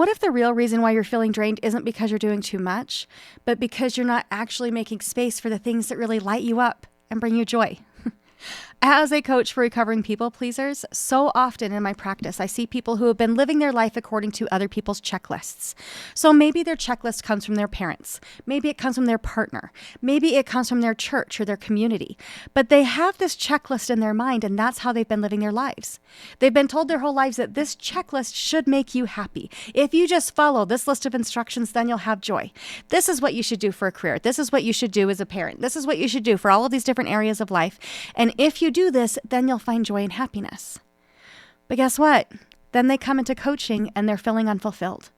What if the real reason why you're feeling drained isn't because you're doing too much, but because you're not actually making space for the things that really light you up and bring you joy? As a coach for recovering people pleasers, so often in my practice, I see people who have been living their life according to other people's checklists. So maybe their checklist comes from their parents. Maybe it comes from their partner. Maybe it comes from their church or their community. But they have this checklist in their mind, and that's how they've been living their lives. They've been told their whole lives that this checklist should make you happy. If you just follow this list of instructions, then you'll have joy. This is what you should do for a career. This is what you should do as a parent. This is what you should do for all of these different areas of life. And if you do this, then you'll find joy and happiness. But guess what? Then they come into coaching and they're feeling unfulfilled.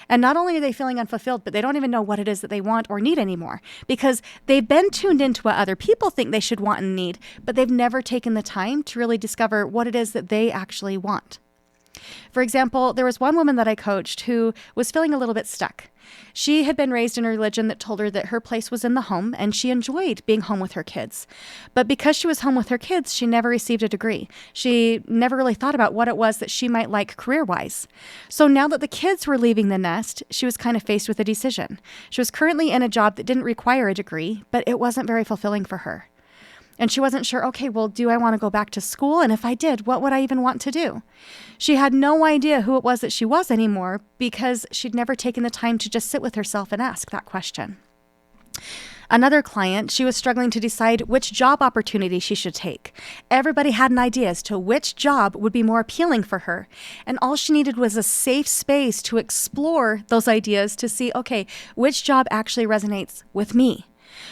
And not only are they feeling unfulfilled, but they don't even know what it is that they want or need anymore, because they've been tuned into what other people think they should want and need, but they've never taken the time to really discover what it is that they actually want. For example, there was one woman that I coached who was feeling a little bit stuck. She had been raised in a religion that told her that her place was in the home, and she enjoyed being home with her kids. But because she was home with her kids, she never received a degree. She never really thought about what it was that she might like career-wise. So now that the kids were leaving the nest, she was kind of faced with a decision. She was currently in a job that didn't require a degree, but it wasn't very fulfilling for her. And she wasn't sure, okay, well, do I want to go back to school? And if I did, what would I even want to do? She had no idea who it was that she was anymore because she'd never taken the time to just sit with herself and ask that question. Another client, she was struggling to decide which job opportunity she should take. Everybody had an idea as to which job would be more appealing for her. And all she needed was a safe space to explore those ideas to see, okay, which job actually resonates with me?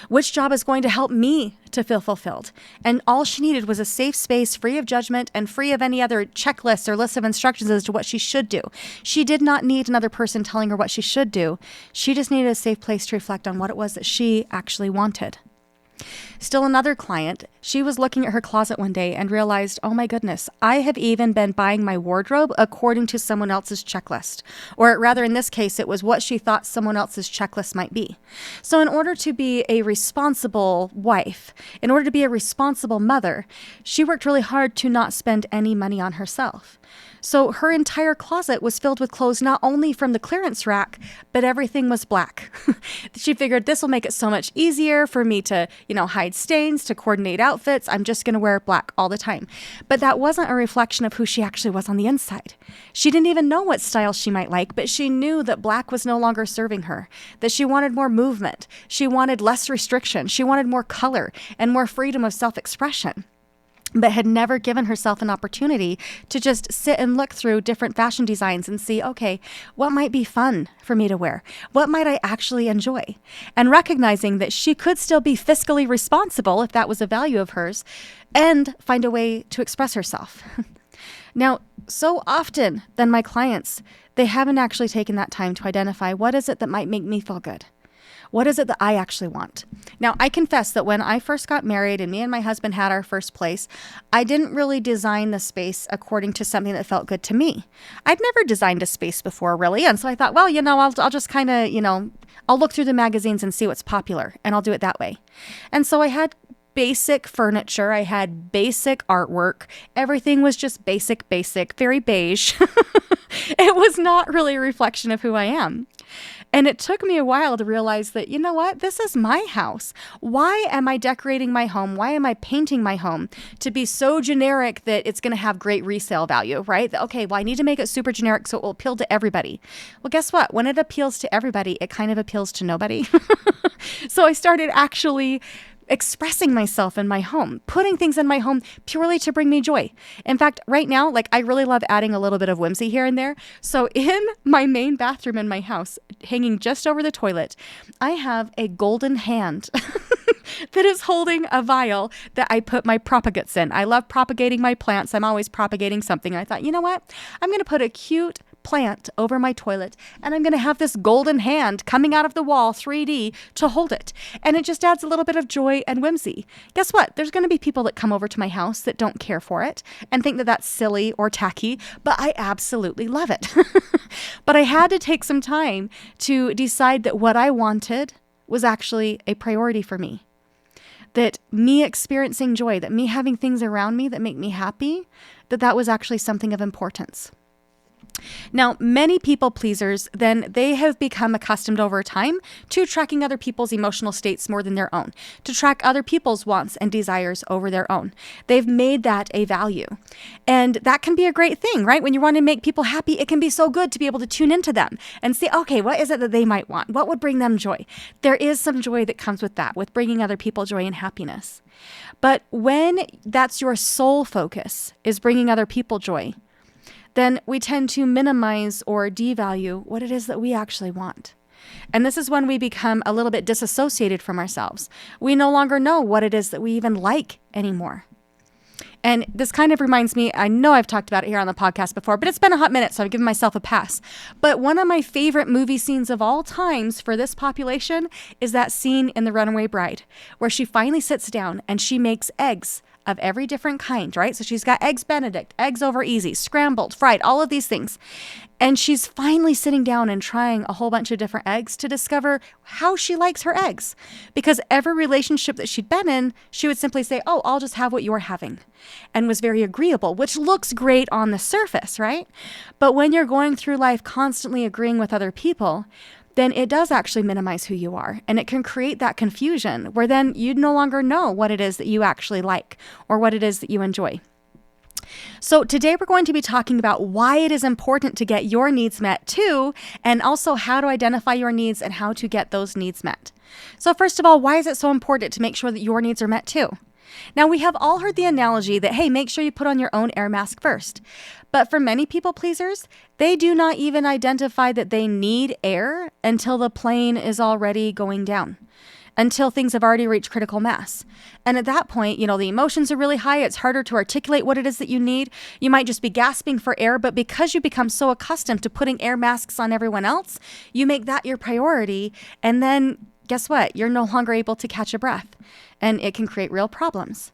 Which job is going to help me to feel fulfilled? And all she needed was a safe space free of judgment and free of any other checklists or lists of instructions as to what she should do. She did not need another person telling her what she should do. She just needed a safe place to reflect on what it was that she actually wanted. Still another client, she was looking at her closet one day and realized, oh my goodness, I have even been buying my wardrobe according to someone else's checklist. Or rather, in this case, it was what she thought someone else's checklist might be. So in order to be a responsible wife, in order to be a responsible mother, she worked really hard to not spend any money on herself. So her entire closet was filled with clothes, not only from the clearance rack, but everything was black. She figured this will make it so much easier for me to, hide stains, to coordinate outfits. I'm just going to wear black all the time. But that wasn't a reflection of who she actually was on the inside. She didn't even know what style she might like, but she knew that black was no longer serving her, that she wanted more movement. She wanted less restriction. She wanted more color and more freedom of self-expression, but had never given herself an opportunity to just sit and look through different fashion designs and see, okay, what might be fun for me to wear? What might I actually enjoy? And recognizing that she could still be fiscally responsible if that was a value of hers and find a way to express herself. Now, so often then my clients, they haven't actually taken that time to identify what is it that might make me feel good. What is it that I actually want? Now, I confess that when I first got married and me and my husband had our first place, I didn't really design the space according to something that felt good to me. I'd never designed a space before, really. And so I thought, well, I'll just kind of, I'll look through the magazines and see what's popular, and I'll do it that way. And so I had basic furniture. I had basic artwork. Everything was just basic, very beige. It was not really a reflection of who I am. And it took me a while to realize that, you know what, this is my house. Why am I decorating my home? Why am I painting my home to be so generic that it's going to have great resale value, right? Okay, well, I need to make it super generic so it will appeal to everybody. Well, guess what? When it appeals to everybody, it kind of appeals to nobody. So I started actually expressing myself in my home, putting things in my home purely to bring me joy. In fact, right now, I really love adding a little bit of whimsy here and there. So in my main bathroom in my house, hanging just over the toilet, I have a golden hand that is holding a vial that I put my propagates in. I love propagating my plants. I'm always propagating something. And I thought, you know what? I'm going to put a cute plant over my toilet, and I'm going to have this golden hand coming out of the wall 3D to hold it. And it just adds a little bit of joy and whimsy. Guess what? There's going to be people that come over to my house that don't care for it and think that that's silly or tacky, but I absolutely love it. But I had to take some time to decide that what I wanted was actually a priority for me. That me experiencing joy, that me having things around me that make me happy, that was actually something of importance. Now, many people pleasers, then they have become accustomed over time to tracking other people's emotional states more than their own, to track other people's wants and desires over their own. They've made that a value. And that can be a great thing, right? When you want to make people happy, it can be so good to be able to tune into them and see, okay, what is it that they might want? What would bring them joy? There is some joy that comes with that, with bringing other people joy and happiness. But when that's your sole focus, is bringing other people joy, then we tend to minimize or devalue what it is that we actually want. And this is when we become a little bit disassociated from ourselves. We no longer know what it is that we even like anymore. And this kind of reminds me, I know I've talked about it here on the podcast before, but it's been a hot minute, so I've given myself a pass. But one of my favorite movie scenes of all times for this population is that scene in The Runaway Bride, where she finally sits down and she makes eggs of every different kind, right? So she's got eggs Benedict, eggs over easy, scrambled, fried, all of these things. And she's finally sitting down and trying a whole bunch of different eggs to discover how she likes her eggs. Because every relationship that she'd been in, she would simply say, oh, I'll just have what you're having. And was very agreeable, which looks great on the surface, right? But when you're going through life constantly agreeing with other people, then it does actually minimize who you are. And it can create that confusion where then you no longer know what it is that you actually like or what it is that you enjoy. So today we're going to be talking about why it is important to get your needs met too, and also how to identify your needs and how to get those needs met. So first of all, why is it so important to make sure that your needs are met too? Now, we have all heard the analogy that, hey, make sure you put on your own air mask first. But for many people pleasers, they do not even identify that they need air until the plane is already going down, until things have already reached critical mass. And at that point, the emotions are really high. It's harder to articulate what it is that you need. You might just be gasping for air, but because you become so accustomed to putting air masks on everyone else, you make that your priority. And then guess what? You're no longer able to catch a breath, and it can create real problems.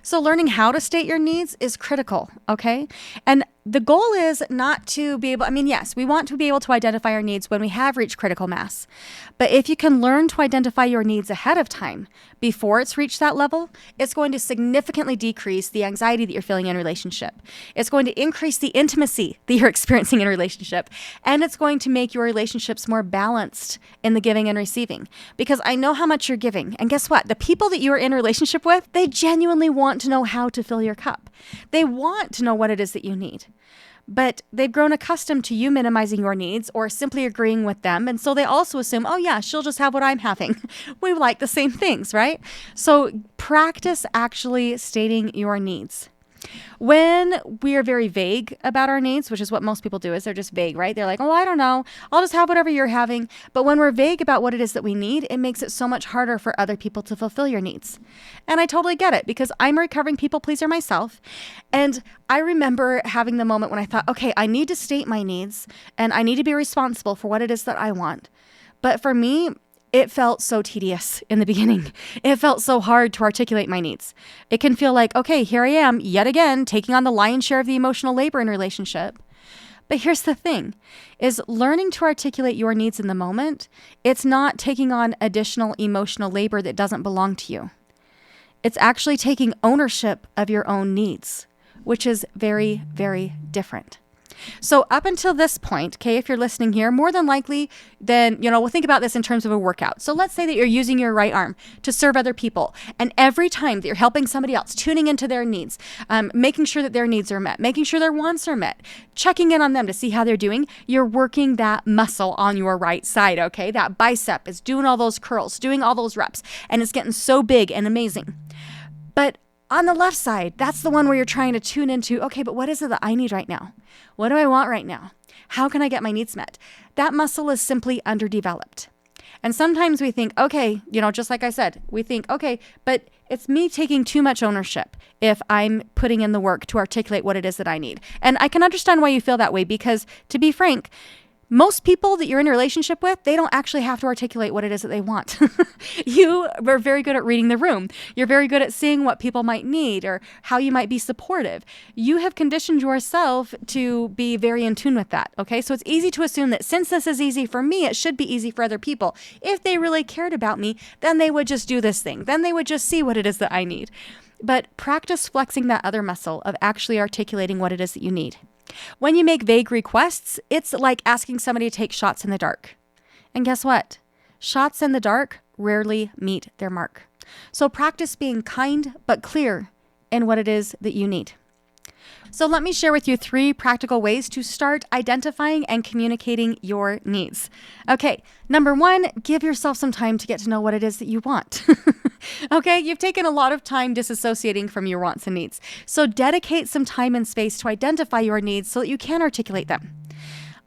So learning how to state your needs is critical, okay? And the goal is not to be able, yes, we want to be able to identify our needs when we have reached critical mass. But if you can learn to identify your needs ahead of time, before it's reached that level, it's going to significantly decrease the anxiety that you're feeling in a relationship. It's going to increase the intimacy that you're experiencing in a relationship. And it's going to make your relationships more balanced in the giving and receiving. Because I know how much you're giving. And guess what? The people that you are in a relationship with, they genuinely want to know how to fill your cup. They want to know what it is that you need. But they've grown accustomed to you minimizing your needs or simply agreeing with them. And so they also assume, oh yeah, she'll just have what I'm having. We like the same things, right? So practice actually stating your needs. When we are very vague about our needs, which is what most people do, is they're just vague, right? They're like, oh, I don't know. I'll just have whatever you're having. But when we're vague about what it is that we need, it makes it so much harder for other people to fulfill your needs. And I totally get it because I'm a recovering people pleaser myself. And I remember having the moment when I thought, okay, I need to state my needs and I need to be responsible for what it is that I want. But for me, it felt so tedious in the beginning. It felt so hard to articulate my needs. It can feel like, okay, here I am yet again, taking on the lion's share of the emotional labor in a relationship. But here's the thing, is learning to articulate your needs in the moment, it's not taking on additional emotional labor that doesn't belong to you. It's actually taking ownership of your own needs, which is very, very different. So up until this point, okay, if you're listening here, more than likely, then, we'll think about this in terms of a workout. So let's say that you're using your right arm to serve other people. And every time that you're helping somebody else, tuning into their needs, making sure that their needs are met, making sure their wants are met, checking in on them to see how they're doing, you're working that muscle on your right side, okay? That bicep is doing all those curls, doing all those reps, and it's getting so big and amazing. But on the left side, that's the one where you're trying to tune into, okay, but what is it that I need right now? What do I want right now? How can I get my needs met? That muscle is simply underdeveloped. And sometimes we think, okay, just like I said, we think, okay, but it's me taking too much ownership if I'm putting in the work to articulate what it is that I need. And I can understand why you feel that way because, to be frank, most people that you're in a relationship with, they don't actually have to articulate what it is that they want. You are very good at reading the room. You're very good at seeing what people might need or how you might be supportive. You have conditioned yourself to be very in tune with that, okay? So it's easy to assume that since this is easy for me, it should be easy for other people. If they really cared about me, then they would just do this thing. Then they would just see what it is that I need. but practice flexing that other muscle of actually articulating what it is that you need. When you make vague requests, it's like asking somebody to take shots in the dark. And guess what? Shots in the dark rarely meet their mark. So practice being kind but clear in what it is that you need. So let me share with you 3 practical ways to start identifying and communicating your needs. Okay, number 1, give yourself some time to get to know what it is that you want. Okay, you've taken a lot of time disassociating from your wants and needs. So dedicate some time and space to identify your needs so that you can articulate them.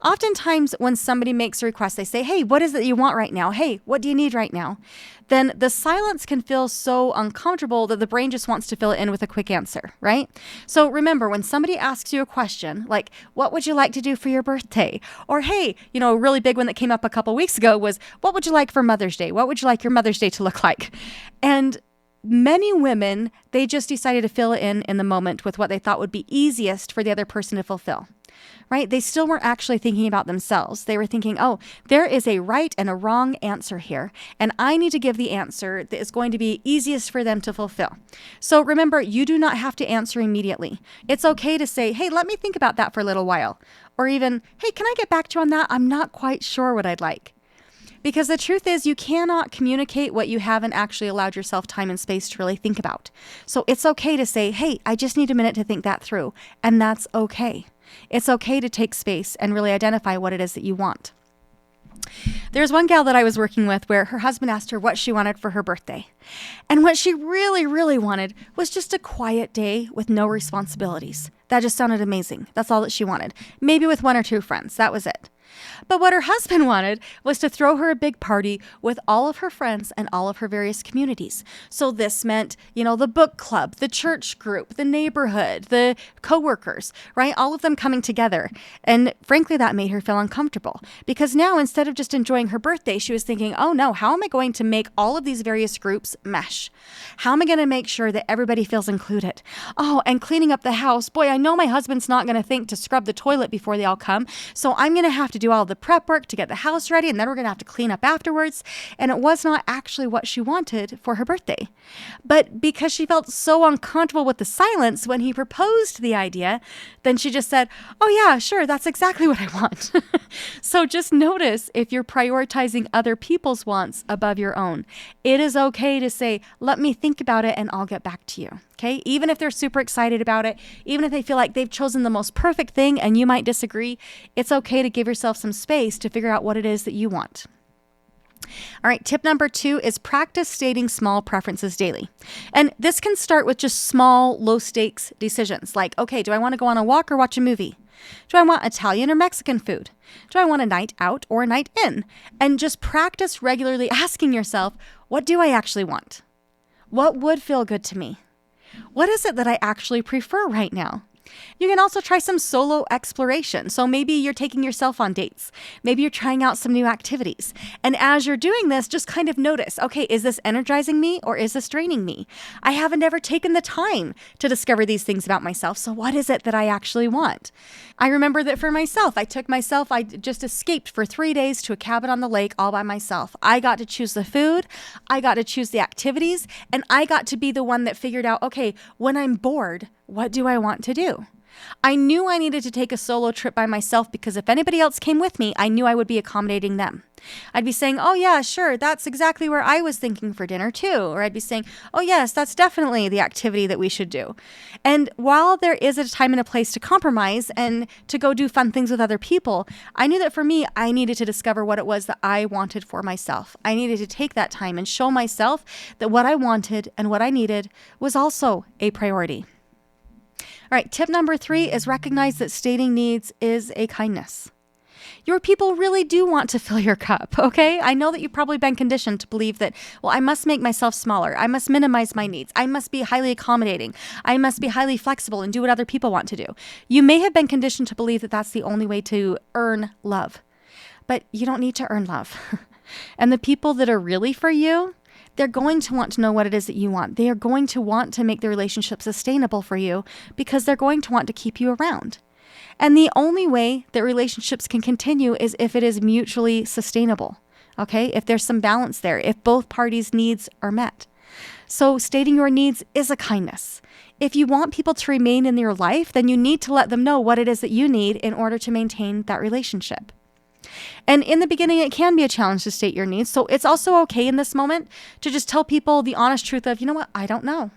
Oftentimes when somebody makes a request, they say, hey, what is it you want right now? Hey, what do you need right now? Then the silence can feel so uncomfortable that the brain just wants to fill it in with a quick answer, right? So remember, when somebody asks you a question like, what would you like to do for your birthday? Or, hey, a really big one that came up a couple weeks ago was, what would you like for Mother's Day? What would you like your Mother's Day to look like? And many women, they just decided to fill it in the moment with what they thought would be easiest for the other person to fulfill. Right? They still weren't actually thinking about themselves. They were thinking, oh, there is a right and a wrong answer here, and I need to give the answer that is going to be easiest for them to fulfill. So remember, you do not have to answer immediately. It's okay to say, hey, let me think about that for a little while. Or even, hey, can I get back to you on that? I'm not quite sure what I'd like. Because the truth is, you cannot communicate what you haven't actually allowed yourself time and space to really think about. So it's okay to say, hey, I just need a minute to think that through. And that's okay. It's okay to take space and really identify what it is that you want. There's one gal that I was working with where her husband asked her what she wanted for her birthday. And what she really, really wanted was just a quiet day with no responsibilities. That just sounded amazing. That's all that she wanted. Maybe with 1 or 2 friends. That was it. But what her husband wanted was to throw her a big party with all of her friends and all of her various communities. So this meant, the book club, the church group, the neighborhood, the coworkers, right? All of them coming together. And frankly, that made her feel uncomfortable because now instead of just enjoying her birthday, she was thinking, oh no, how am I going to make all of these various groups mesh? How am I going to make sure that everybody feels included? Oh, and cleaning up the house. Boy, I know my husband's not going to think to scrub the toilet before they all come. So I'm going to have to do all the prep work to get the house ready, and then we're going to have to clean up afterwards. And it was not actually what she wanted for her birthday. But because she felt so uncomfortable with the silence when he proposed the idea, then she just said, oh yeah, sure, that's exactly what I want. So just notice if you're prioritizing other people's wants above your own. It is okay to say, let me think about it and I'll get back to you. Okay, even if they're super excited about it, even if they feel like they've chosen the most perfect thing and you might disagree, it's okay to give yourself some space to figure out what it is that you want. All right, tip number 2 is practice stating small preferences daily. And this can start with just small, low stakes decisions like, okay, do I want to go on a walk or watch a movie? Do I want Italian or Mexican food? Do I want a night out or a night in? And just practice regularly asking yourself, what do I actually want? What would feel good to me? What is it that I actually prefer right now? You can also try some solo exploration. So maybe you're taking yourself on dates. Maybe you're trying out some new activities. And as you're doing this, just kind of notice, okay, is this energizing me or is this draining me? I haven't ever taken the time to discover these things about myself. So what is it that I actually want? I remember that for myself, I just escaped for 3 days to a cabin on the lake all by myself. I got to choose the food, I got to choose the activities, and I got to be the one that figured out, okay, when I'm bored, what do I want to do? I knew I needed to take a solo trip by myself because if anybody else came with me, I knew I would be accommodating them. I'd be saying, oh yeah, sure, that's exactly where I was thinking for dinner too. Or I'd be saying, oh yes, that's definitely the activity that we should do. And while there is a time and a place to compromise and to go do fun things with other people, I knew that for me, I needed to discover what it was that I wanted for myself. I needed to take that time and show myself that what I wanted and what I needed was also a priority. All right, tip number 3 is recognize that stating needs is a kindness. Your people really do want to fill your cup, okay? I know that you've probably been conditioned to believe that, well, I must make myself smaller. I must minimize my needs. I must be highly accommodating. I must be highly flexible and do what other people want to do. You may have been conditioned to believe that that's the only way to earn love, but you don't need to earn love. And the people that are really for you, they're going to want to know what it is that you want. They are going to want to make the relationship sustainable for you because they're going to want to keep you around. And the only way that relationships can continue is if it is mutually sustainable, okay? If there's some balance there, if both parties' needs are met. So stating your needs is a kindness. If you want people to remain in your life, then you need to let them know what it is that you need in order to maintain that relationship. And in the beginning, it can be a challenge to state your needs. So it's also okay in this moment to just tell people the honest truth of, you know what, I don't know.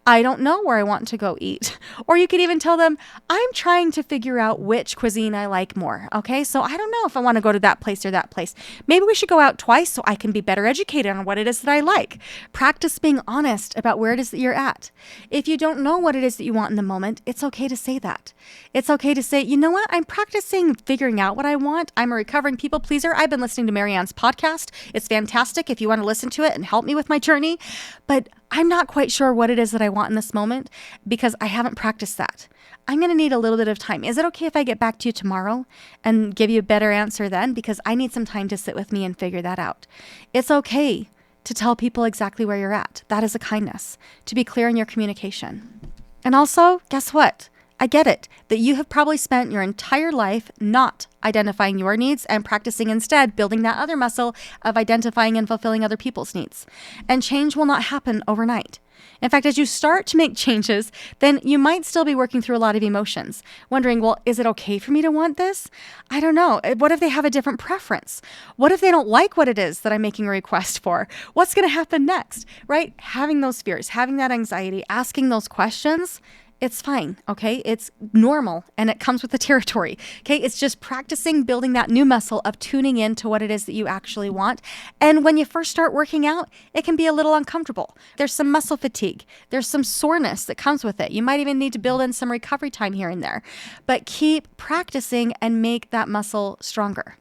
I don't know where I want to go eat. Or you could even tell them, I'm trying to figure out which cuisine I like more. Okay, so I don't know if I want to go to that place or that place. Maybe we should go out twice so I can be better educated on what it is that I like. Practice being honest about where it is that you're at. If you don't know what it is that you want in the moment, it's okay to say that. It's okay to say, you know what, I'm practicing figuring out what I want. I'm a recovering people pleaser. I've been listening to MaryAnn's podcast. It's fantastic if you want to listen to it and help me with my journey. But I'm not quite sure what it is that I want in this moment because I haven't practiced that. I'm going to need a little bit of time. Is it okay if I get back to you tomorrow and give you a better answer then? Because I need some time to sit with me and figure that out. It's okay to tell people exactly where you're at. That is a kindness, to be clear in your communication. And also, guess what? I get it that you have probably spent your entire life not identifying your needs and practicing instead building that other muscle of identifying and fulfilling other people's needs. And change will not happen overnight. In fact, as you start to make changes, then you might still be working through a lot of emotions, wondering, well, is it okay for me to want this? I don't know. What if they have a different preference? What if they don't like what it is that I'm making a request for? What's going to happen next, right? Having those fears, having that anxiety, asking those questions, it's fine, okay? It's normal and it comes with the territory, okay? It's just practicing building that new muscle of tuning in to what it is that you actually want. And when you first start working out, it can be a little uncomfortable. There's some muscle fatigue. There's some soreness that comes with it. You might even need to build in some recovery time here and there. But keep practicing and make that muscle stronger.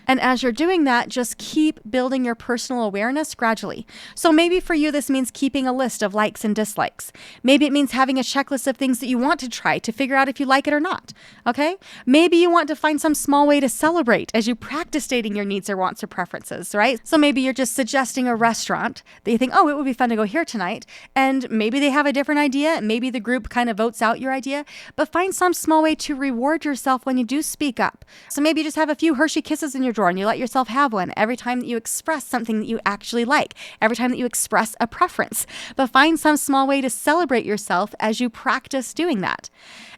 And as you're doing that, just keep building your personal awareness gradually. So maybe for you, this means keeping a list of likes and dislikes. Maybe it means having a checklist of things that you want to try to figure out if you like it or not. Okay? Maybe you want to find some small way to celebrate as you practice stating your needs or wants or preferences, right? So maybe you're just suggesting a restaurant that you think, oh, it would be fun to go here tonight. And maybe they have a different idea. Maybe the group kind of votes out your idea. But find some small way to reward yourself when you do speak up. So maybe you just have a few Hershey Kisses in your drawer and you let yourself have one every time that you express something that you actually like, every time that you express a preference. But find some small way to celebrate yourself as you practice doing that.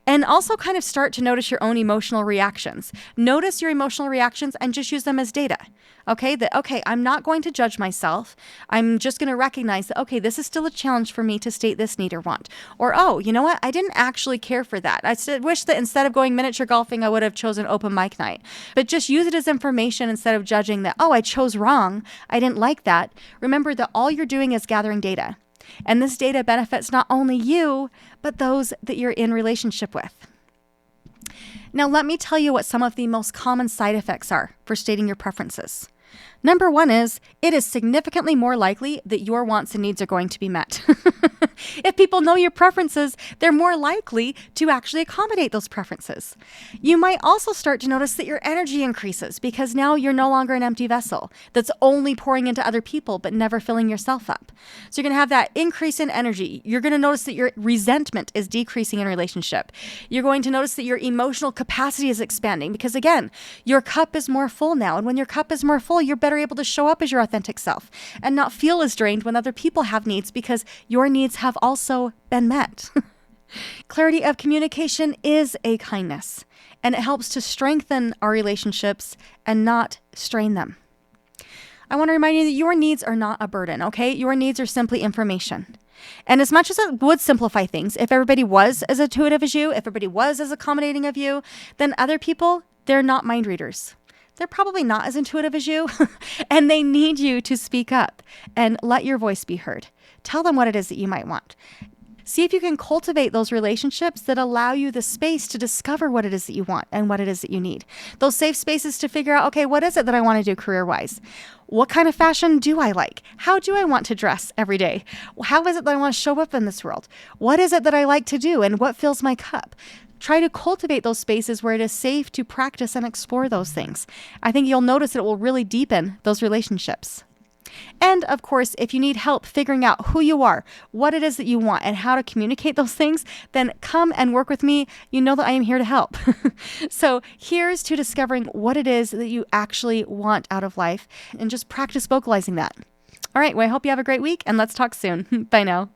And also kind of start to notice your own emotional reactions. Notice your emotional reactions and just use them as data. Okay, I'm not going to judge myself. I'm just going to recognize that, okay, this is still a challenge for me to state this need or want. Or, oh, you know what? I didn't actually care for that. I wish that instead of going miniature golfing, I would have chosen open mic night. But just use it as information instead of judging that, oh, I chose wrong. I didn't like that. Remember that all you're doing is gathering data. And this data benefits not only you, but those that you're in relationship with. Now, let me tell you what some of the most common side effects are for stating your preferences. Number one is, it is significantly more likely that your wants and needs are going to be met. If people know your preferences, they're more likely to actually accommodate those preferences. You might also start to notice that your energy increases because now you're no longer an empty vessel that's only pouring into other people but never filling yourself up. So you're going to have that increase in energy. You're going to notice that your resentment is decreasing in relationship. You're going to notice that your emotional capacity is expanding because, again, your cup is more full now. And when your cup is more full, you're better able to show up as your authentic self and not feel as drained when other people have needs because your needs have also been met. Clarity of communication is a kindness, and it helps to strengthen our relationships and not strain them. I want to remind you that your needs are not a burden, okay? Your needs are simply information. And as much as it would simplify things, if everybody was as intuitive as you, if everybody was as accommodating of you, then other people, they're not mind readers. They're probably not as intuitive as you, and they need you to speak up and let your voice be heard. Tell them what it is that you might want. See if you can cultivate those relationships that allow you the space to discover what it is that you want and what it is that you need. Those safe spaces to figure out, okay, what is it that I want to do career-wise? What kind of fashion do I like? How do I want to dress every day? How is it that I want to show up in this world? What is it that I like to do and what fills my cup? Try to cultivate those spaces where it is safe to practice and explore those things. I think you'll notice that it will really deepen those relationships. And of course, if you need help figuring out who you are, what it is that you want, and how to communicate those things, then come and work with me. You know that I am here to help. So here's to discovering what it is that you actually want out of life and just practice vocalizing that. All right. Well, I hope you have a great week and let's talk soon. Bye now.